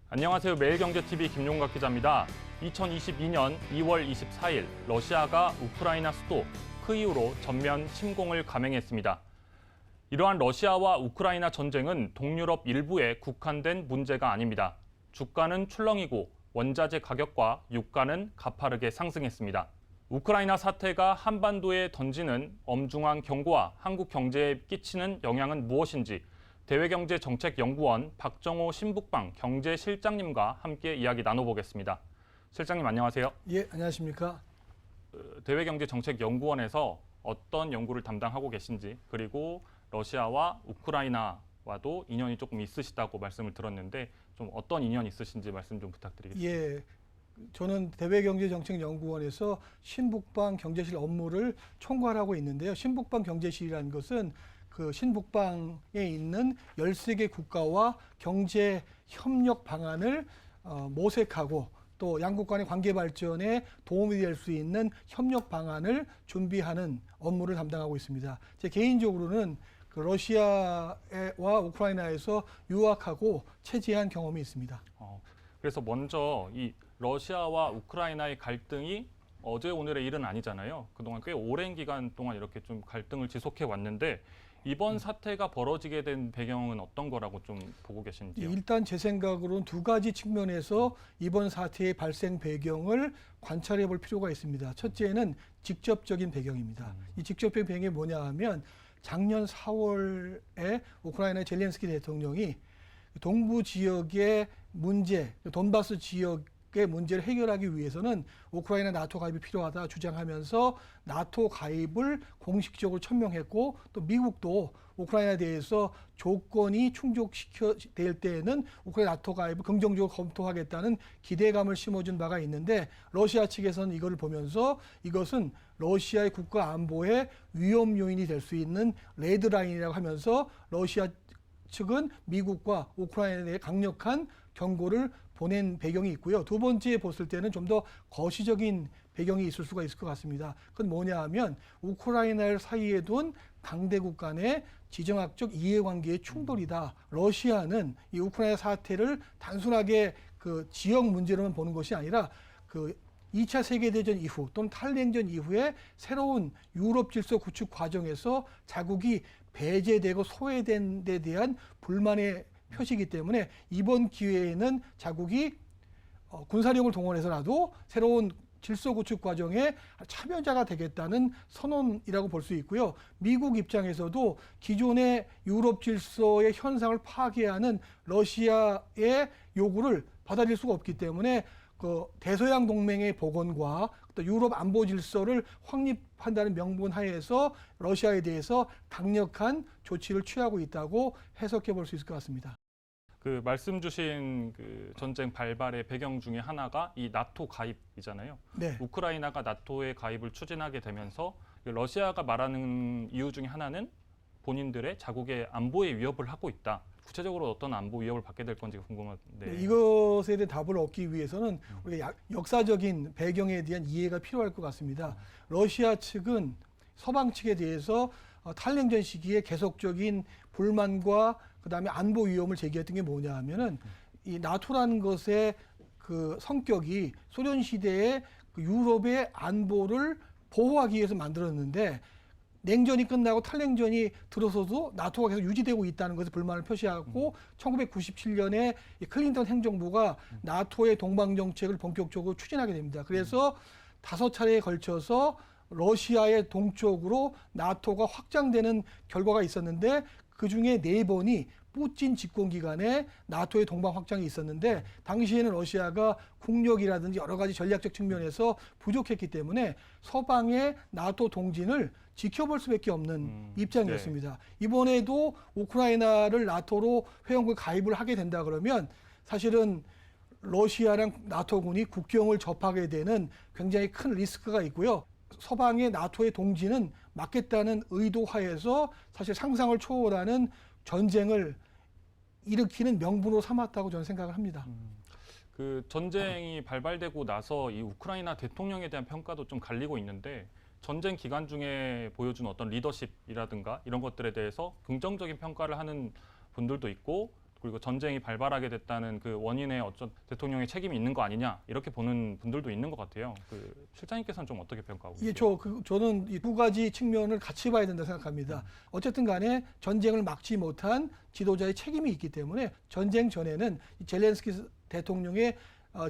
안녕하세요. 매일경제TV 김용각 기자입니다. 2022년 2월 24일 러시아가 우크라이나 수도 키이우로 전면 침공을 감행했습니다. 이러한 러시아와 우크라이나 전쟁은 동유럽 일부에 국한된 문제가 아닙니다. 주가는 출렁이고 원자재 가격과 유가는 가파르게 상승했습니다. 우크라이나 사태가 한반도에 던지는 엄중한 경고와 한국 경제에 끼치는 영향은 무엇인지 대외경제정책연구원 박정호 신북방 경제실장님과 함께 이야기 나눠보겠습니다. 실장님 안녕하세요. 예, 안녕하십니까. 대외경제정책연구원에서 어떤 연구를 담당하고 계신지, 그리고 러시아와 우크라이나와도 인연이 조금 있으시다고 말씀을 들었는데 좀 어떤 인연이 있으신지 말씀 좀 부탁드리겠습니다. 예, 저는 대외경제정책연구원에서 신북방 경제실 업무를 총괄하고 있는데요. 신북방 경제실이라는 것은 그 신북방에 있는 13개 국가와 경제 협력 방안을 모색하고 또 양국 간의 관계 발전에 도움이 될 수 있는 협력 방안을 준비하는 업무를 담당하고 있습니다. 제 개인적으로는 그 러시아와 우크라이나에서 유학하고 체제한 경험이 있습니다. 그래서 먼저 이 러시아와 우크라이나의 갈등이 어제 오늘의 일은 아니잖아요. 그동안 꽤 오랜 기간 동안 이렇게 좀 갈등을 지속해 왔는데 이번 사태가 벌어지게 된 배경은 어떤 거라고 좀 보고 계신지요? 일단 제 생각으로는 두 가지 측면에서 이번 사태의 발생 배경을 관찰해 볼 필요가 있습니다. 첫째는 직접적인 배경입니다. 이 직접적인 배경이 뭐냐 하면 작년 4월에 우크라이나의 젤렌스키 대통령이 동부 지역의 문제, 돈바스 지역의 문제를 해결하기 위해서는 우크라이나 나토 가입이 필요하다 주장하면서 나토 가입을 공식적으로 천명했고 또 미국도 우크라이나에 대해서 조건이 충족될 때에는 우크라이나 나토 가입을 긍정적으로 검토하겠다는 기대감을 심어준 바가 있는데 러시아 측에서는 이거를 보면서 이것은 러시아의 국가 안보에 위험 요인이 될 수 있는 레드라인이라고 하면서 러시아 측은 미국과 우크라이나에 대해 강력한 경고를 보낸 배경이 있고요. 두 번째 봤을 때는 좀 더 거시적인 배경이 있을 수가 있을 것 같습니다. 그건 뭐냐 하면 우크라이나를 사이에 둔 강대국 간의 지정학적 이해관계의 충돌이다. 러시아는 이 우크라이나 사태를 단순하게 그 지역 문제로만 보는 것이 아니라 그 2차 세계대전 이후 또는 탈냉전 이후에 새로운 유럽 질서 구축 과정에서 자국이 배제되고 소외된 데 대한 불만의 표시이기 때문에 이번 기회에는 자국이 군사력을 동원해서라도 새로운 질서 구축 과정에 참여자가 되겠다는 선언이라고 볼 수 있고요. 미국 입장에서도 기존의 유럽 질서의 현상을 파괴하는 러시아의 요구를 받아들일 수가 없기 때문에 그 대서양 동맹의 복원과 또 유럽 안보 질서를 확립한다는 명분 하에서 러시아에 대해서 강력한 조치를 취하고 있다고 해석해 볼 수 있을 것 같습니다. 그 말씀 주신 그 전쟁 발발의 배경 중에 하나가 이 나토 가입이잖아요. 네. 우크라이나가 나토에 가입을 추진하게 되면서 러시아가 말하는 이유 중에 하나는 본인들의 자국의 안보에 위협을 하고 있다. 구체적으로 어떤 안보 위협을 받게 될 건지 궁금한데. 네, 이것에 대한 답을 얻기 위해서는 우리가 역사적인 배경에 대한 이해가 필요할 것 같습니다. 러시아 측은 서방 측에 대해서 탈냉전 시기에 계속적인 불만과 그다음에 안보 위험을 제기했던 게 뭐냐 하면은 이 나토라는 것의 그 성격이 소련 시대에 그 유럽의 안보를 보호하기 위해서 만들었는데 냉전이 끝나고 탈냉전이 들어서도 나토가 계속 유지되고 있다는 것에 불만을 표시하고 1997년에 클린턴 행정부가 나토의 동방 정책을 본격적으로 추진하게 됩니다. 그래서 5차례에 걸쳐서 러시아의 동쪽으로 나토가 확장되는 결과가 있었는데 그중에 4번이 푸틴 집권 기간에 나토의 동방 확장이 있었는데 당시에는 러시아가 국력이라든지 여러 가지 전략적 측면에서 부족했기 때문에 서방의 나토 동진을 지켜볼 수밖에 없는 입장이었습니다. 이번에도 우크라이나를 나토로 회원국 가입을 하게 된다 그러면 사실은 러시아랑 나토군이 국경을 접하게 되는 굉장히 큰 리스크가 있고요. 서방의 나토의 동지는 막겠다는 의도 하에서 사실 상상을 초월하는 전쟁을 일으키는 명분으로 삼았다고 저는 생각을 합니다. 그 전쟁이 발발되고 나서 이 우크라이나 대통령에 대한 평가도 좀 갈리고 있는데 전쟁 기간 중에 보여준 어떤 리더십이라든가 이런 것들에 대해서 긍정적인 평가를 하는 분들도 있고 그리고 전쟁이 발발하게 됐다는 그 원인에 어떤 대통령의 책임이 있는 거 아니냐 이렇게 보는 분들도 있는 것 같아요. 그 실장님께서는 좀 어떻게 평가하고 계세요? 저는 이 두 가지 측면을 같이 봐야 된다고 생각합니다. 어쨌든 간에 전쟁을 막지 못한 지도자의 책임이 있기 때문에 전쟁 전에는 이 젤렌스키 대통령의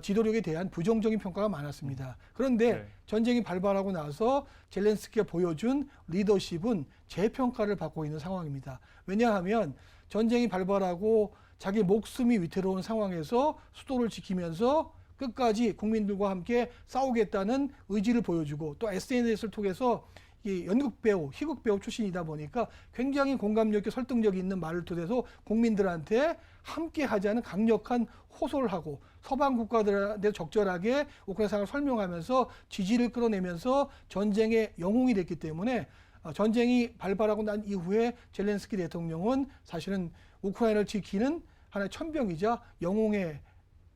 지도력에 대한 부정적인 평가가 많았습니다. 그런데 네. 전쟁이 발발하고 나서 젤렌스키가 보여준 리더십은 재평가를 받고 있는 상황입니다. 왜냐하면 전쟁이 발발하고 자기 목숨이 위태로운 상황에서 수도를 지키면서 끝까지 국민들과 함께 싸우겠다는 의지를 보여주고 또 SNS를 통해서 이 연극 배우, 희극 배우 출신이다 보니까 굉장히 공감력 있고 설득력이 있는 말을 통해서 국민들한테 함께 하자는 강력한 호소를 하고 서방 국가들한테 적절하게 우크라이나 상황을 설명하면서 지지를 끌어내면서 전쟁의 영웅이 됐기 때문에 전쟁이 발발하고 난 이후에 젤렌스키 대통령은 사실은 우크라이나를 지키는 하나의 천병이자 영웅의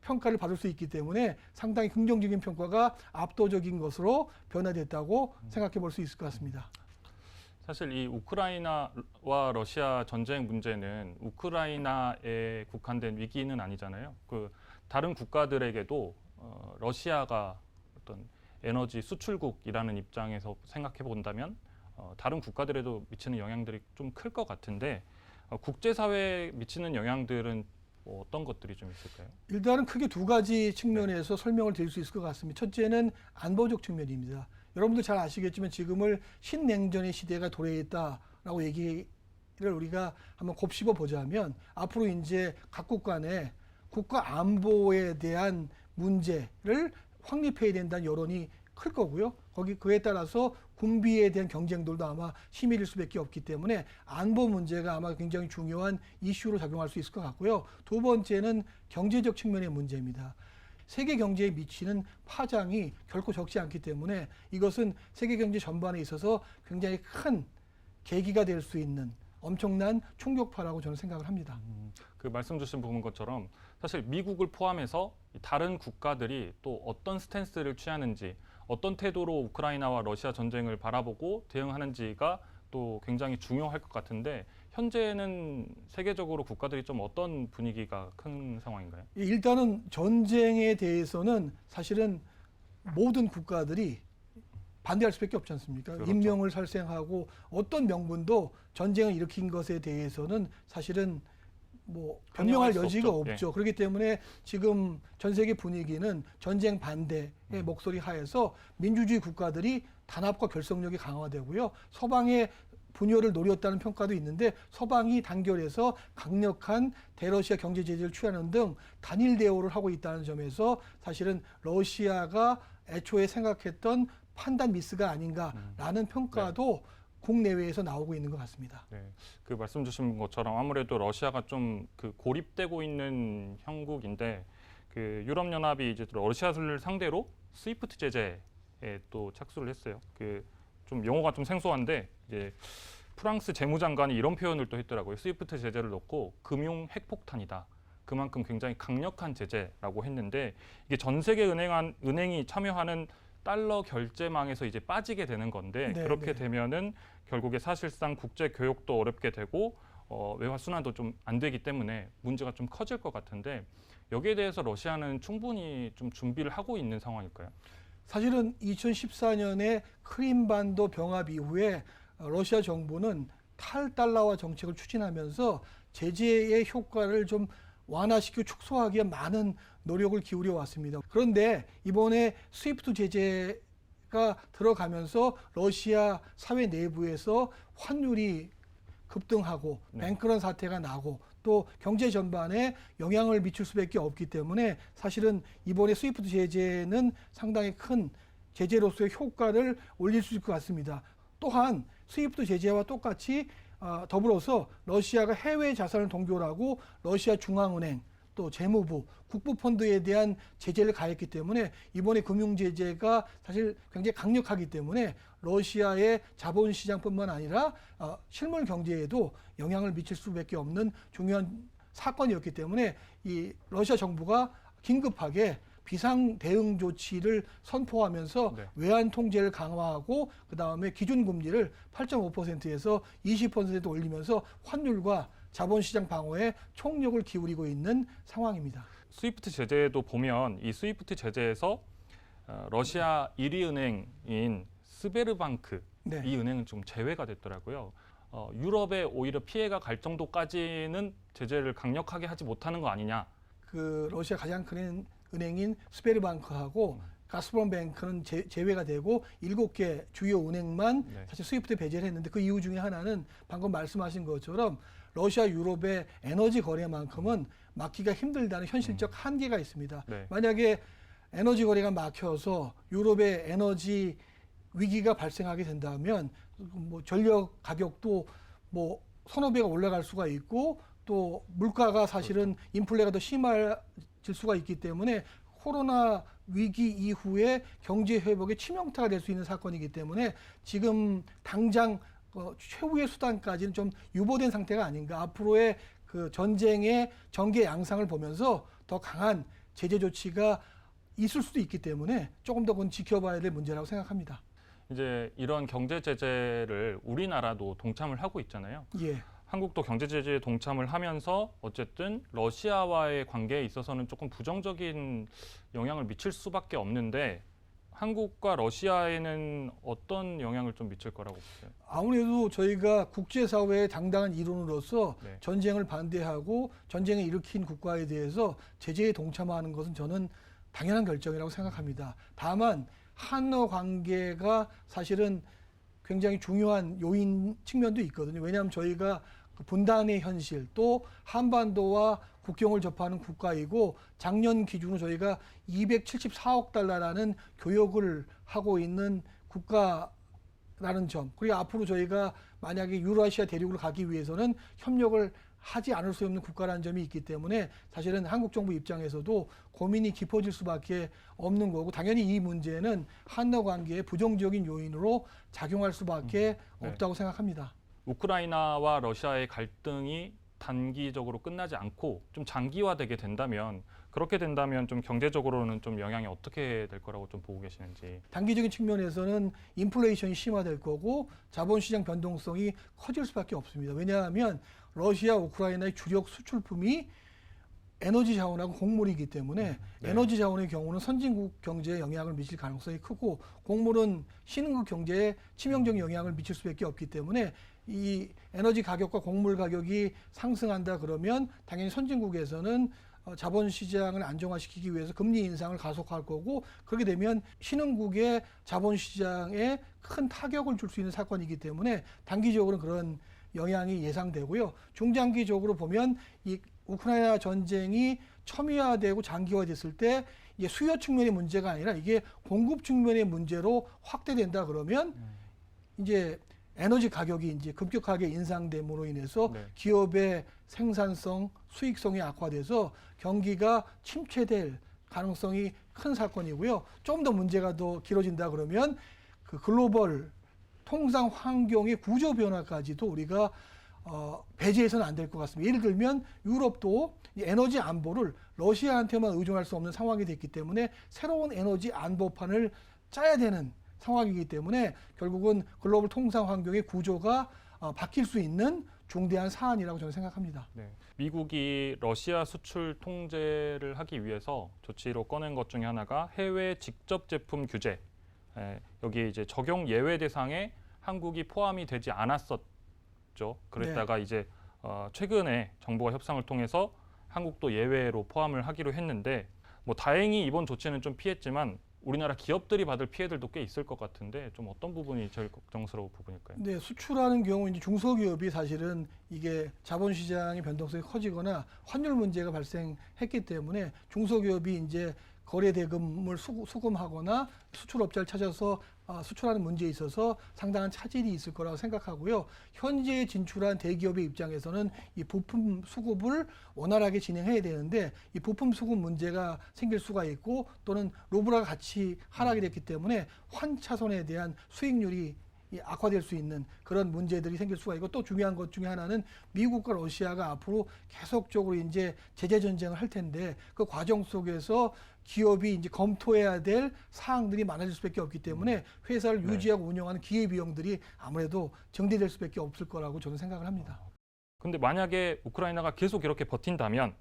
평가를 받을 수 있기 때문에 상당히 긍정적인 평가가 압도적인 것으로 변화됐다고 생각해 볼 수 있을 것 같습니다. 사실 이 우크라이나와 러시아 전쟁 문제는 우크라이나에 국한된 위기는 아니잖아요. 그 다른 국가들에게도 러시아가 어떤 에너지 수출국이라는 입장에서 생각해 본다면 다른 국가들에도 미치는 영향들이 좀 클 것 같은데 국제사회에 미치는 영향들은 뭐 어떤 것들이 좀 있을까요? 일단은 크게 두 가지 측면에서 설명을 드릴 수 있을 것 같습니다. 첫째는 안보적 측면입니다. 여러분들 잘 아시겠지만 지금을 신냉전의 시대가 도래했다라고 얘기를 우리가 한번 곱씹어 보자면 앞으로 이제 각국 간에 국가 안보에 대한 문제를 확립해야 된다는 여론이 클 거고요. 그에 따라서 군비에 대한 경쟁들도 아마 심해질 수밖에 없기 때문에 안보 문제가 아마 굉장히 중요한 이슈로 작용할 수 있을 것 같고요. 두 번째는 경제적 측면의 문제입니다. 세계 경제에 미치는 파장이 결코 적지 않기 때문에 이것은 세계 경제 전반에 있어서 굉장히 큰 계기가 될 수 있는 엄청난 충격파라고 저는 생각을 합니다. 그 말씀 주신 부분 것처럼 사실 미국을 포함해서 다른 국가들이 또 어떤 스탠스를 취하는지 어떤 태도로 우크라이나와 러시아 전쟁을 바라보고 대응하는지가 또 굉장히 중요할 것 같은데 현재는 세계적으로 국가들이 좀 어떤 분위기가 큰 상황인가요? 일단은 전쟁에 대해서는 사실은 모든 국가들이 반대할 수밖에 없지 않습니까? 그렇죠. 인명을 살생하고 어떤 명분도 전쟁을 일으킨 것에 대해서는 사실은 뭐 변명할 여지가 없죠. 그렇기 때문에 지금 전 세계 분위기는 전쟁 반대의 목소리 하에서 민주주의 국가들이 단합과 결속력이 강화되고요. 서방의 분열을 노렸다는 평가도 있는데 서방이 단결해서 강력한 대러시아 경제 제재를 취하는 등 단일 대우를 하고 있다는 점에서 사실은 러시아가 애초에 생각했던 판단 미스가 아닌가라는 평가도 국내외에서 나오고 있는 것 같습니다. 네, 그 말씀 주신 것처럼 아무래도 러시아가 좀 그 고립되고 있는 형국인데 그 유럽 연합이 이제 러시아를 상대로 스위프트 제재에 또 착수를 했어요. 그 좀 용어가 좀 생소한데 이제 프랑스 재무장관이 이런 표현을 또 했더라고요. 스위프트 제재를 놓고 금융 핵폭탄이다. 그만큼 굉장히 강력한 제재라고 했는데 이게 전 세계 은행이 참여하는 달러 결제망에서 이제 빠지게 되는 건데 그렇게 되면은 결국에 사실상 국제 교역도 어렵게 되고 외화 순환도 좀 안 되기 때문에 문제가 좀 커질 것 같은데 여기에 대해서 러시아는 충분히 좀 준비를 하고 있는 상황일까요? 사실은 2014년에 크림반도 병합 이후에 러시아 정부는 탈달러화 정책을 추진하면서 제재의 효과를 좀 완화시키고 축소하기 위한 많은 노력을 기울여 왔습니다. 그런데 이번에 스위프트 제재가 들어가면서 러시아 사회 내부에서 환율이 급등하고 네. 뱅크런 사태가 나고 또 경제 전반에 영향을 미칠 수밖에 없기 때문에 사실은 이번에 스위프트 제재는 상당히 큰 제재로서의 효과를 올릴 수 있을 것 같습니다. 또한 스위프트 제재와 똑같이 더불어서 러시아가 해외 자산을 동결하고 러시아 중앙은행 또 재무부, 국부펀드에 대한 제재를 가했기 때문에 이번에 금융 제재가 사실 굉장히 강력하기 때문에 러시아의 자본시장뿐만 아니라 실물 경제에도 영향을 미칠 수밖에 없는 중요한 사건이었기 때문에 이 러시아 정부가 긴급하게 비상 대응 조치를 선포하면서 네. 외환 통제를 강화하고 그다음에 기준 금리를 8.5%에서 20% 올리면서 환율과 자본시장 방어에 총력을 기울이고 있는 상황입니다. 스위프트 제재도 보면 이 스위프트 제재에서 러시아 1위 은행인 스베르방크 네. 이 은행은 좀 제외가 됐더라고요. 유럽에 오히려 피해가 갈 정도까지는 제재를 강력하게 하지 못하는 거 아니냐. 그 러시아 가장 큰 은행인 스베르방크하고 가스프롬뱅크는 제외가 되고 7개 주요 은행만 네. 사실 스위프트 배제를 했는데 그 이유 중에 하나는 방금 말씀하신 것처럼 러시아 유럽의 에너지 거래만큼은 막기가 힘들다는 현실적 한계가 있습니다. 네. 만약에 에너지 거래가 막혀서 유럽의 에너지 위기가 발생하게 된다면 뭐 전력 가격도 뭐 서너 배가 올라갈 수가 있고 또 물가가 사실은 인플레가 더 심해질 수가 있기 때문에 코로나 위기 이후에 경제 회복에 치명타가 될 수 있는 사건이기 때문에 지금 당장 최후의 수단까지는 좀 유보된 상태가 아닌가. 앞으로의 그 전쟁의 전개 양상을 보면서 더 강한 제재 조치가 있을 수도 있기 때문에 조금 더 그건 지켜봐야 될 문제라고 생각합니다. 이제 이런 경제 제재를 우리나라도 동참을 하고 있잖아요. 예. 한국도 경제 제재에 동참을 하면서 어쨌든 러시아와의 관계에 있어서는 조금 부정적인 영향을 미칠 수밖에 없는데 한국과 러시아에는 어떤 영향을 좀 미칠 거라고 보세요? 아무래도 저희가 국제사회의 당당한 일원으로서 네. 전쟁을 반대하고 전쟁을 일으킨 국가에 대해서 제재에 동참하는 것은 저는 당연한 결정이라고 생각합니다. 다만 한러 관계가 사실은 굉장히 중요한 요인 측면도 있거든요. 왜냐하면 저희가 그 분단의 현실 또 한반도와 국경을 접하는 국가이고 작년 기준으로 저희가 274억 달러라는 교역을 하고 있는 국가라는 점, 그리고 앞으로 저희가 만약에 유라시아 대륙을 가기 위해서는 협력을 하지 않을 수 없는 국가라는 점이 있기 때문에 사실은 한국 정부 입장에서도 고민이 깊어질 수밖에 없는 거고 당연히 이 문제는 한러 관계의 부정적인 요인으로 작용할 수밖에 네. 없다고 생각합니다. 우크라이나와 러시아의 갈등이 단기적으로 끝나지 않고 좀 장기화되게 된다면 그렇게 된다면 좀 경제적으로는 좀 영향이 어떻게 될 거라고 좀 보고 계시는지. 단기적인 측면에서는 인플레이션이 심화될 거고 자본시장 변동성이 커질 수밖에 없습니다. 왜냐하면 러시아, 우크라이나의 주력 수출품이 에너지 자원하고 곡물이기 때문에 네. 에너지 자원의 경우는 선진국 경제에 영향을 미칠 가능성이 크고 곡물은 신흥국 경제에 치명적인 영향을 미칠 수밖에 없기 때문에 이 에너지 가격과 곡물 가격이 상승한다 그러면 당연히 선진국에서는 자본시장을 안정화시키기 위해서 금리 인상을 가속할 거고 그렇게 되면 신흥국의 자본시장에 큰 타격을 줄 수 있는 사건이기 때문에 단기적으로는 그런 영향이 예상되고요. 중장기적으로 보면 이 우크라이나 전쟁이 첨예화되고 장기화됐을 때 이게 수요 측면의 문제가 아니라 이게 공급 측면의 문제로 확대된다 그러면 이제 에너지 가격이 이제 급격하게 인상됨으로 인해서 네. 기업의 생산성, 수익성이 악화돼서 경기가 침체될 가능성이 큰 사건이고요. 좀 더 문제가 더 길어진다 그러면 그 글로벌 통상 환경의 구조 변화까지도 우리가 배제해서는 안 될 것 같습니다. 예를 들면 유럽도 이 에너지 안보를 러시아한테만 의존할 수 없는 상황이 됐기 때문에 새로운 에너지 안보판을 짜야 되는 상황이기 때문에 결국은 글로벌 통상 환경의 구조가 바뀔 수 있는 중대한 사안이라고 저는 생각합니다. 네. 미국이 러시아 수출 통제를 하기 위해서 조치로 꺼낸 것 중에 하나가 해외 직접 제품 규제. 여기 이제 적용 예외 대상에 한국이 포함이 되지 않았었죠. 그랬다가 이제 최근에 정부와 협상을 통해서 한국도 예외로 포함을 하기로 했는데 뭐 다행히 이번 조치는 좀 피했지만 우리나라 기업들이 받을 피해들도 꽤 있을 것 같은데 좀 어떤 부분이 제일 걱정스러운 부분일까요? 네, 수출하는 경우 이제 중소기업이 사실은 이게 자본시장의 변동성이 커지거나 환율 문제가 발생했기 때문에 중소기업이 이제 거래 대금을 수금하거나 수출업자를 찾아서 수출하는 문제에 있어서 상당한 차질이 있을 거라고 생각하고요. 현재 진출한 대기업의 입장에서는 이 부품 수급을 원활하게 진행해야 되는데 이 부품 수급 문제가 생길 수가 있고 또는 루블화가 같이 하락이 됐기 때문에 환차손에 대한 수익률이 악화될 수 있는 그런 문제들이 생길 수가 있고 또 중요한 것 중에 하나는 미국과 러시아가 앞으로 계속적으로 이제 제재 전쟁을 할 텐데 그 과정 속에서 기업이 이제 검토해야 될 사항들이 많아질 수밖에 없기 때문에 회사를 네. 유지하고 운영하는 기회 비용들이 아무래도 정대될 수밖에 없을 거라고 저는 생각을 합니다. 근데 만약에 우크라이나가 계속 이렇게 버틴다면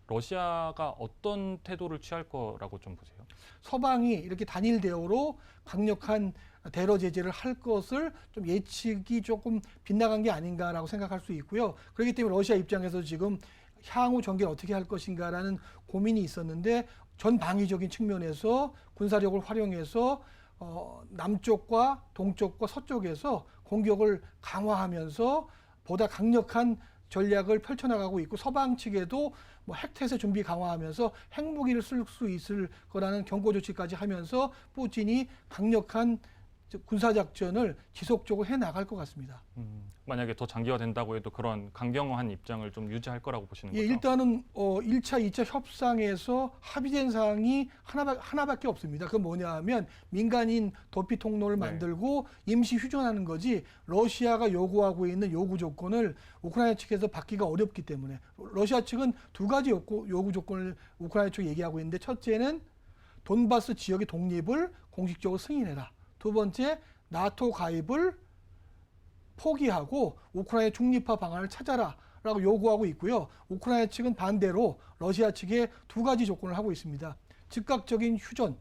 러시아가 어떤 태도를 취할 거라고 좀 보세요? 서방이 이렇게 단일 대우로 강력한 대러 제재를 할 것을 좀 예측이 조금 빗나간 게 아닌가라고 생각할 수 있고요. 그렇기 때문에 러시아 입장에서 지금 향후 전개를 어떻게 할 것인가라는 고민이 있었는데 전방위적인 측면에서 군사력을 활용해서 남쪽과 동쪽과 서쪽에서 공격을 강화하면서 보다 강력한 전략을 펼쳐나가고 있고 서방 측에도 뭐 핵태세 준비 강화하면서 핵무기를 쓸 수 있을 거라는 경고 조치까지 하면서 푸틴이 강력한 군사작전을 지속적으로 해나갈 것 같습니다. 만약에 더 장기화된다고 해도 그런 강경한 입장을 좀 유지할 거라고 보시는 예, 거죠? 일단은 1차, 2차 협상에서 합의된 사항이 하나밖에 없습니다. 그건 뭐냐 하면 민간인 도피 통로를 네. 만들고 임시 휴전하는 거지 러시아가 요구하고 있는 요구 조건을 우크라이나 측에서 받기가 어렵기 때문에 러시아 측은 두 가지 요구 조건을 우크라이나 측이 얘기하고 있는데 첫째는 돈바스 지역의 독립을 공식적으로 승인해라. 두 번째, 나토 가입을 포기하고 우크라이나 중립화 방안을 찾아라라고 요구하고 있고요. 우크라이나 측은 반대로 러시아 측에 두 가지 조건을 하고 있습니다. 즉각적인 휴전,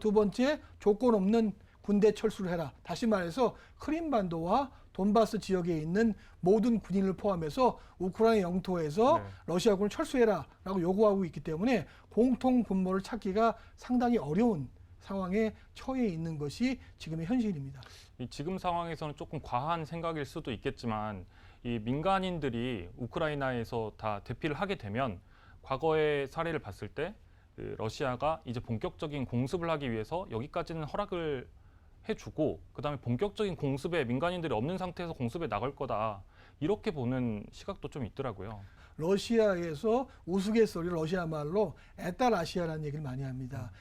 두 번째 조건 없는 군대 철수를 해라. 다시 말해서 크림반도와 돈바스 지역에 있는 모든 군인을 포함해서 우크라이나 영토에서 네. 러시아군을 철수해라라고 요구하고 있기 때문에 공통 분모를 찾기가 상당히 어려운 상황에 처해 있는 것이 지금의 현실입니다. 이 지금 상황에서는 조금 과한 생각일 수도 있겠지만 이 민간인들이 우크라이나에서 다 대피를 하게 되면 과거의 사례를 봤을 때 러시아가 이제 본격적인 공습을 하기 위해서 여기까지는 허락을 해주고 그다음에 본격적인 공습에 민간인들이 없는 상태에서 공습에 나갈 거다 이렇게 보는 시각도 좀 있더라고요. 러시아에서 우스갯소리로 러시아 말로 에따라시아라는 얘기를 많이 합니다.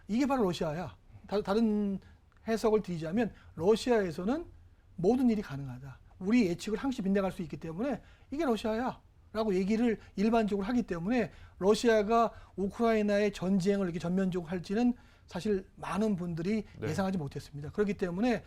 이게 바로 러시아야. 다른 해석을 드리자면 러시아에서는 모든 일이 가능하다. 우리 예측을 항시 빗나갈 수 있기 때문에 이게 러시아야 라고 얘기를 일반적으로 하기 때문에 러시아가 우크라이나의 전쟁을 이렇게 전면적으로 할지는 사실 많은 분들이 네. 예상하지 못했습니다. 그렇기 때문에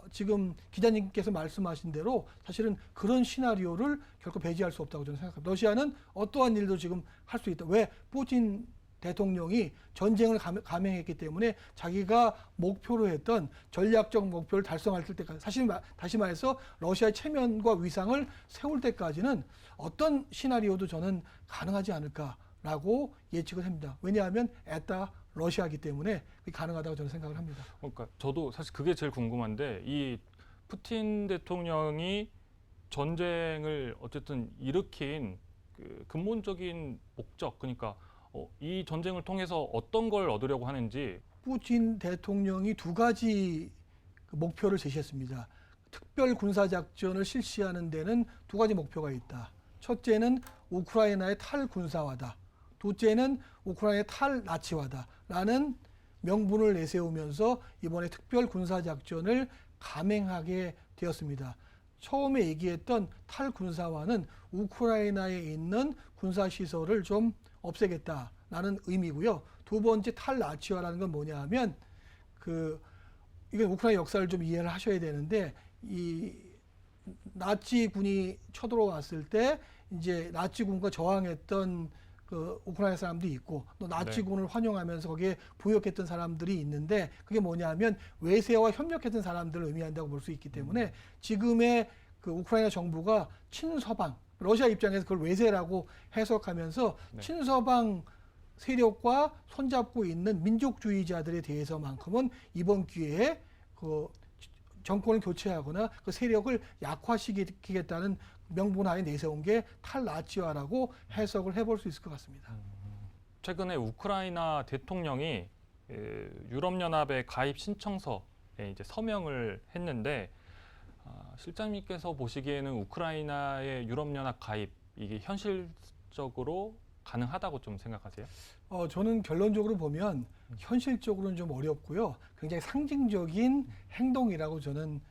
지금 기자님께서 말씀하신 대로 사실은 그런 시나리오를 결코 배제할 수 없다고 저는 생각합니다. 러시아는 어떠한 일도 지금 할 수 있다. 왜? 푸틴 대통령이 전쟁을 감행했기 때문에 자기가 목표로 했던 전략적 목표를 달성할 때까지 사실 다시 말해서 러시아의 체면과 위상을 세울 때까지는 어떤 시나리오도 저는 가능하지 않을까라고 예측을 합니다. 왜냐하면 러시아이기 때문에 그게 가능하다고 저는 생각을 합니다. 그러니까 저도 사실 그게 제일 궁금한데 이 푸틴 대통령이 전쟁을 어쨌든 일으킨 그 근본적인 목적 그러니까 이 전쟁을 통해서 어떤 걸 얻으려고 하는지 푸틴 대통령이 두 가지 목표를 제시했습니다. 특별 군사작전을 실시하는 데는 두 가지 목표가 있다. 첫째는 우크라이나의 탈군사화다. 둘째는 우크라이나의 탈나치화다라는 명분을 내세우면서 이번에 특별 군사작전을 감행하게 되었습니다. 처음에 얘기했던 탈군사화는 우크라이나에 있는 군사시설을 좀 없애겠다라는 의미고요. 두 번째 탈나치화라는 건 뭐냐 하면 이건 우크라이나 역사를 좀 이해를 하셔야 되는데 이 나치군이 쳐들어왔을 때 이제 나치군과 저항했던 그 우크라이나 사람도 있고 또 나치군을 환영하면서 거기에 부역했던 사람들이 있는데 그게 뭐냐하면 외세와 협력했던 사람들을 의미한다고 볼 수 있기 때문에 지금의 그 우크라이나 정부가 친서방 러시아 입장에서 그걸 외세라고 해석하면서 친서방 세력과 손잡고 있는 민족주의자들에 대해서만큼은 이번 기회에 그 정권을 교체하거나 그 세력을 약화시키겠다는 명분하에 내세운 게 탈나치화라고 해석을 해볼 수 있을 것 같습니다. 최근에 우크라이나 대통령이 유럽연합의 가입 신청서에 이제 서명을 했는데 실장님께서 보시기에는 우크라이나의 유럽연합 가입 이게 현실적으로 가능하다고 좀 생각하세요? 저는 결론적으로 보면 현실적으로는 좀 어렵고요. 굉장히 상징적인 행동이라고 저는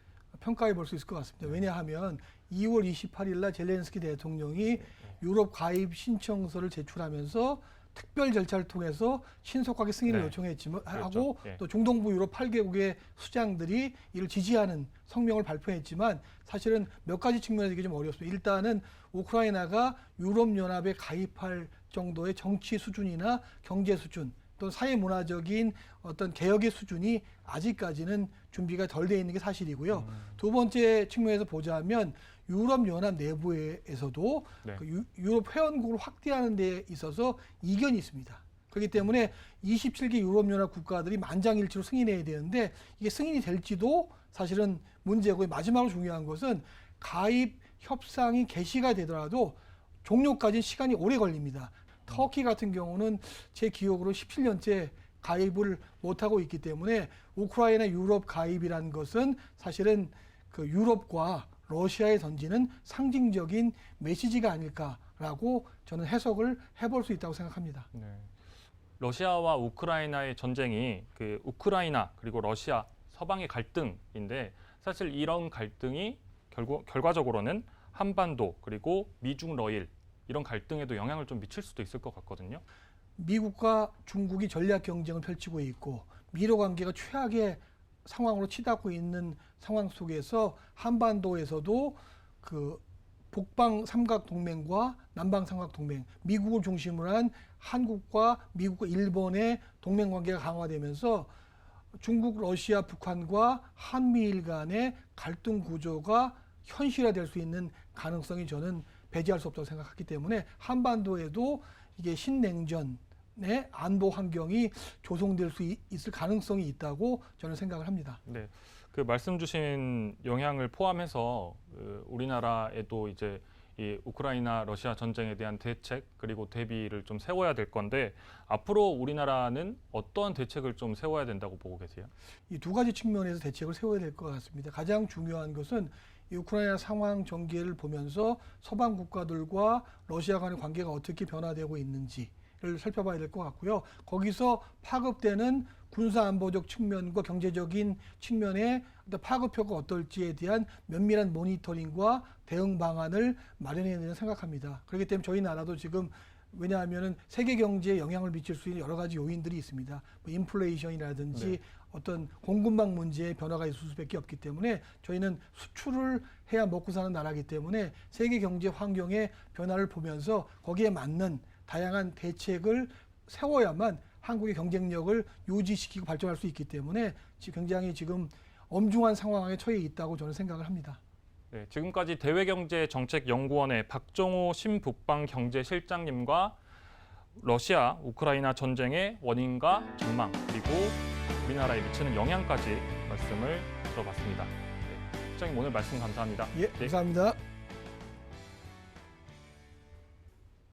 평가해 볼 수 있을 것 같습니다. 왜냐하면 2월 28일 날 젤렌스키 대통령이 유럽 가입 신청서를 제출하면서 특별 절차를 통해서 신속하게 승인을 네. 요청했지만 그렇죠. 하고 예. 또 중동부 유럽 8개국의 수장들이 이를 지지하는 성명을 발표했지만 사실은 몇 가지 측면에서 이게 좀 어렵습니다. 일단은 우크라이나가 유럽연합에 가입할 정도의 정치 수준이나 경제 수준 또 사회 문화적인 어떤 개혁의 수준이 아직까지는 준비가 덜 돼 있는 게 사실이고요. 두 번째 측면에서 보자면 유럽연합 내부에서도 네. 그 유럽 회원국을 확대하는 데 있어서 이견이 있습니다. 그렇기 때문에 27개 유럽연합 국가들이 만장일치로 승인해야 되는데 이게 승인이 될지도 사실은 문제고 마지막으로 중요한 것은 가입 협상이 개시가 되더라도 종료까지 시간이 오래 걸립니다. 터키 같은 경우는 제 기억으로 17년째 가입을 못하고 있기 때문에 우크라이나 유럽 가입이라는 것은 사실은 그 유럽과 러시아에 던지는 상징적인 메시지가 아닐까라고 저는 해석을 해볼 수 있다고 생각합니다. 네. 러시아와 우크라이나의 전쟁이 그 우크라이나 그리고 러시아 서방의 갈등인데 사실 이런 갈등이 결과적으로는 한반도 그리고 미중 러일 이런 갈등에도 영향을 좀 미칠 수도 있을 것 같거든요. 미국과 중국이 전략 경쟁을 펼치고 있고 미러 관계가 최악의 상황으로 치닫고 있는 상황 속에서 한반도에서도 그 북방 삼각 동맹과 남방 삼각 동맹, 미국을 중심으로 한 한국과 미국과 일본의 동맹 관계가 강화되면서 중국, 러시아, 북한과 한미일 간의 갈등 구조가 현실화될 수 있는 가능성이 저는 배제할 수 없다고 생각하기 때문에 한반도에도 이게 신냉전의 안보 환경이 조성될 수 있을 가능성이 있다고 저는 생각을 합니다. 네, 그 말씀 주신 영향을 포함해서 우리나라에도 이제 이 우크라이나 러시아 전쟁에 대한 대책 그리고 대비를 좀 세워야 될 건데 앞으로 우리나라는 어떤 대책을 좀 세워야 된다고 보고 계세요? 이 두 가지 측면에서 대책을 세워야 될 것 같습니다. 가장 중요한 것은 이 우크라이나 상황 전개를 보면서 서방 국가들과 러시아 간의 관계가 어떻게 변화되고 있는지를 살펴봐야 될 것 같고요. 거기서 파급되는 군사안보적 측면과 경제적인 측면의 파급효과가 어떨지에 대한 면밀한 모니터링과 대응 방안을 마련해야 된다고 생각합니다. 그렇기 때문에 저희 나라도 지금 왜냐하면 세계 경제에 영향을 미칠 수 있는 여러 가지 요인들이 있습니다. 뭐 인플레이션이라든지 네. 어떤 공급망 문제의 변화가 있을 수밖에 없기 때문에 저희는 수출을 해야 먹고 사는 나라이기 때문에 세계 경제 환경의 변화를 보면서 거기에 맞는 다양한 대책을 세워야만 한국의 경쟁력을 유지시키고 발전할 수 있기 때문에 굉장히 지금 엄중한 상황에 처해 있다고 저는 생각을 합니다. 네, 지금까지 대외경제정책연구원의 박정호 신북방경제실장님과 러시아, 우크라이나 전쟁의 원인과 전망 그리고 우리나라에 미치는 영향까지 말씀을 들어봤습니다. 네, 실장님 오늘 말씀 감사합니다. 예, 감사합니다.